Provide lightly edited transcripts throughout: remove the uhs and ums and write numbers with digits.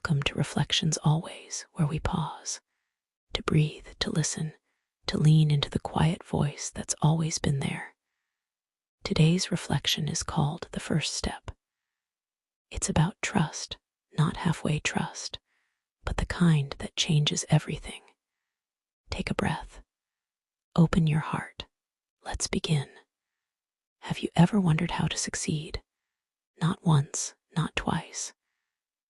Welcome to Reflections Always, where we pause, to breathe, to listen, to lean into the quiet voice that's always been there. Today's reflection is called The First Step. It's about trust, not halfway trust, but the kind that changes everything. Take a breath. Open your heart. Let's begin. Have you ever wondered how to succeed? Not once, not twice,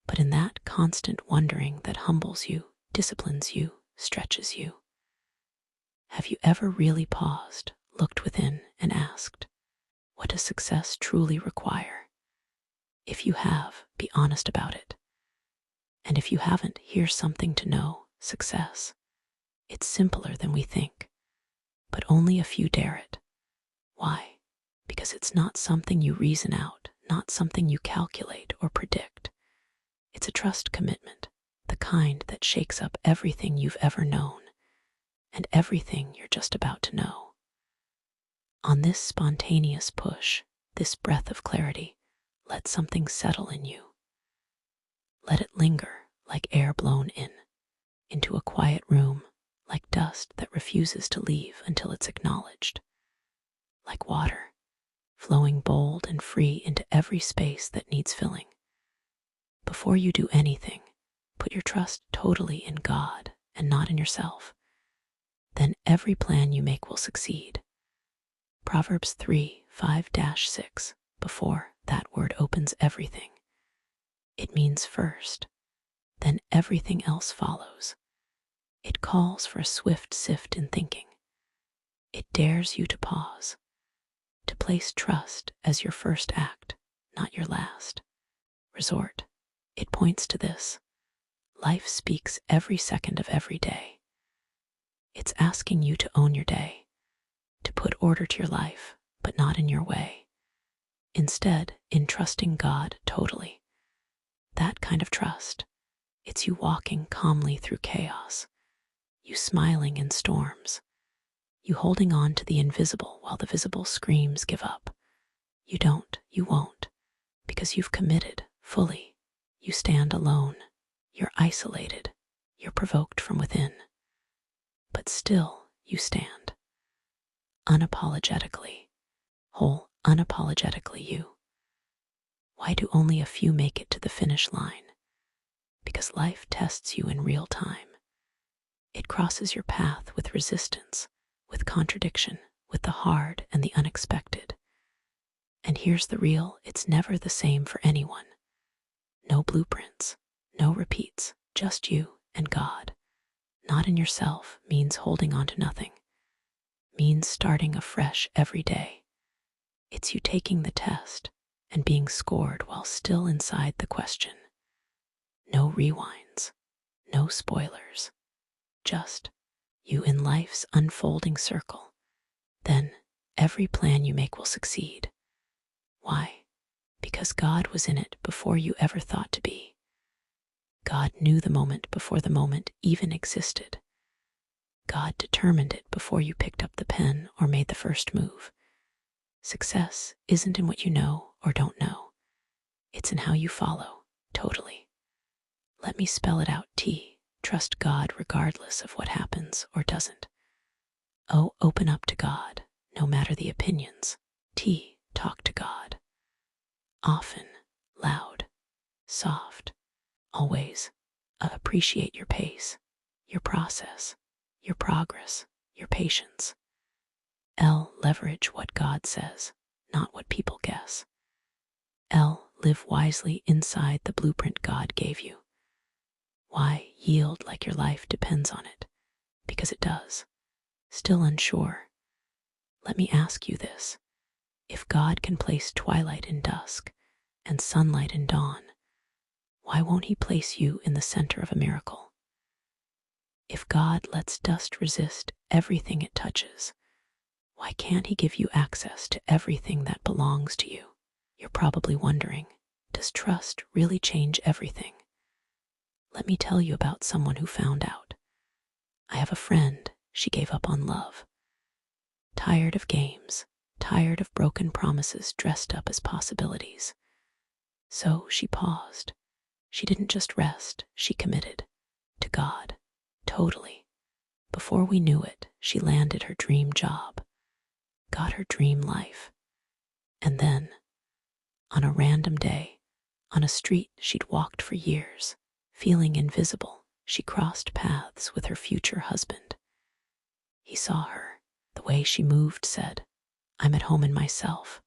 but in that constant wondering that humbles you, disciplines you, stretches you. Have you ever really paused, looked within, and asked, what does success truly require? If you have, be honest about it. And if you haven't, here's something to know: success. It's simpler than we think, but only a few dare it. Why? Because it's not something you reason out, not something you calculate or predict. It's a trust commitment, the kind that shakes up everything you've ever known and everything you're just about to know. On this spontaneous push, this breath of clarity, let something settle in you. Let it linger like air blown into a quiet room, like dust that refuses to leave until it's acknowledged, like water, flowing bold and free into every space that needs filling. Before you do anything, put your trust totally in God and not in yourself. Then every plan you make will succeed. Proverbs 3:5-6, before that word opens everything. It means first, then everything else follows. It calls for a swift sift in thinking. It dares you to pause, to place trust as your first act, not your last resort. It points to this: life speaks every second of every day. It's asking you to own your day, to put order to your life, but not in your way. Instead, in trusting God totally. That kind of trust, it's you walking calmly through chaos, you smiling in storms, you holding on to the invisible while the visible screams give up. You don't, you won't, because you've committed fully. You stand alone, you're isolated, you're provoked from within, but still you stand. Unapologetically, whole, unapologetically you. Why do only a few make it to the finish line? Because life tests you in real time. It crosses your path with resistance, with contradiction, with the hard and the unexpected. And here's the real: it's never the same for anyone. No blueprints, no repeats, just you and God. Not in yourself means holding on to nothing, means starting afresh every day. It's you taking the test and being scored while still inside the question. No rewinds, no spoilers, just you in life's unfolding circle. Then every plan you make will succeed. Why? Because God was in it before you ever thought to be. God knew the moment before the moment even existed. God determined it before you picked up the pen or made the first move. Success isn't in what you know or don't know. It's in how you follow, totally. Let me spell it out. Trust God regardless of what happens or doesn't. O, open up to God, no matter the opinions. Talk to God. Often, loud, soft, always. Appreciate your pace, your process, your progress, your patience. Leverage what God says, not what people guess. Live wisely inside the blueprint God gave you. Why? Yield like your life depends on it, because it does. Still unsure? Let me ask you this: if God can place twilight in dusk and sunlight in dawn, why won't He place you in the center of a miracle? If God lets dust resist everything it touches, why can't He give you access to everything that belongs to you? You're probably wondering, does trust really change everything? Let me tell you about someone who found out. I have a friend, she gave up on love. Tired of games, tired of broken promises dressed up as possibilities. So she paused. She didn't just rest, she committed to God, totally. Before we knew it, she landed her dream job, got her dream life. And then, on a random day, on a street she'd walked for years, feeling invisible, she crossed paths with her future husband. He saw her. The way she moved said, "I'm at home in myself."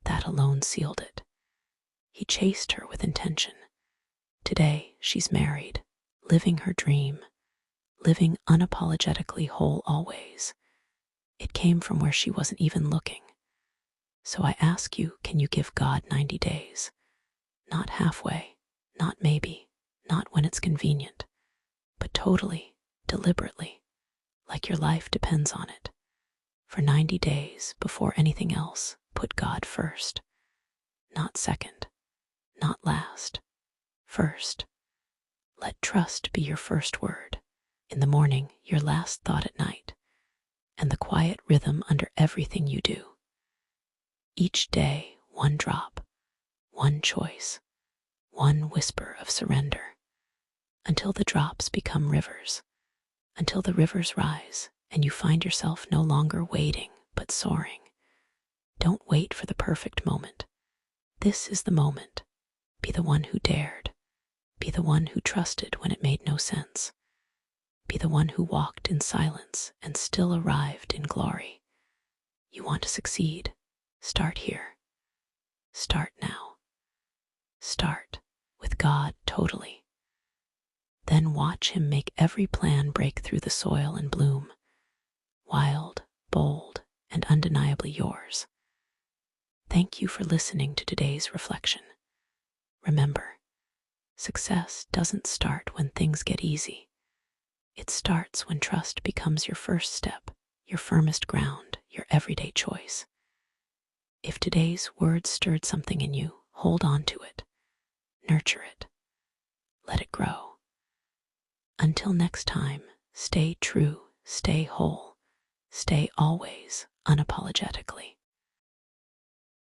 That alone sealed it. He chased her with intention. Today, she's married, living her dream, living unapologetically whole always. It came from where she wasn't even looking. So I ask you, can you give God 90 days? Not halfway, not maybe, not when it's convenient, but totally, deliberately, like your life depends on it. For 90 days, before anything else, put God first. Not second, not last, first. Let trust be your first word. In the morning, your last thought at night, and the quiet rhythm under everything you do. Each day, one drop, one choice, one whisper of surrender, until the drops become rivers, until the rivers rise and you find yourself no longer waiting, but soaring. Don't wait for the perfect moment. This is the moment. Be the one who dared. Be the one who trusted when it made no sense. Be the one who walked in silence and still arrived in glory. You want to succeed? Start here. Start now. Start with God totally. Then watch him make every plan break through the soil and bloom. Wild, bold, and undeniably yours. Thank you for listening to today's reflection. Remember, success doesn't start when things get easy. It starts when trust becomes your first step, your firmest ground, your everyday choice. If today's words stirred something in you, hold on to it. Nurture it. Let it grow. Until next time, stay true, stay whole, stay always unapologetically.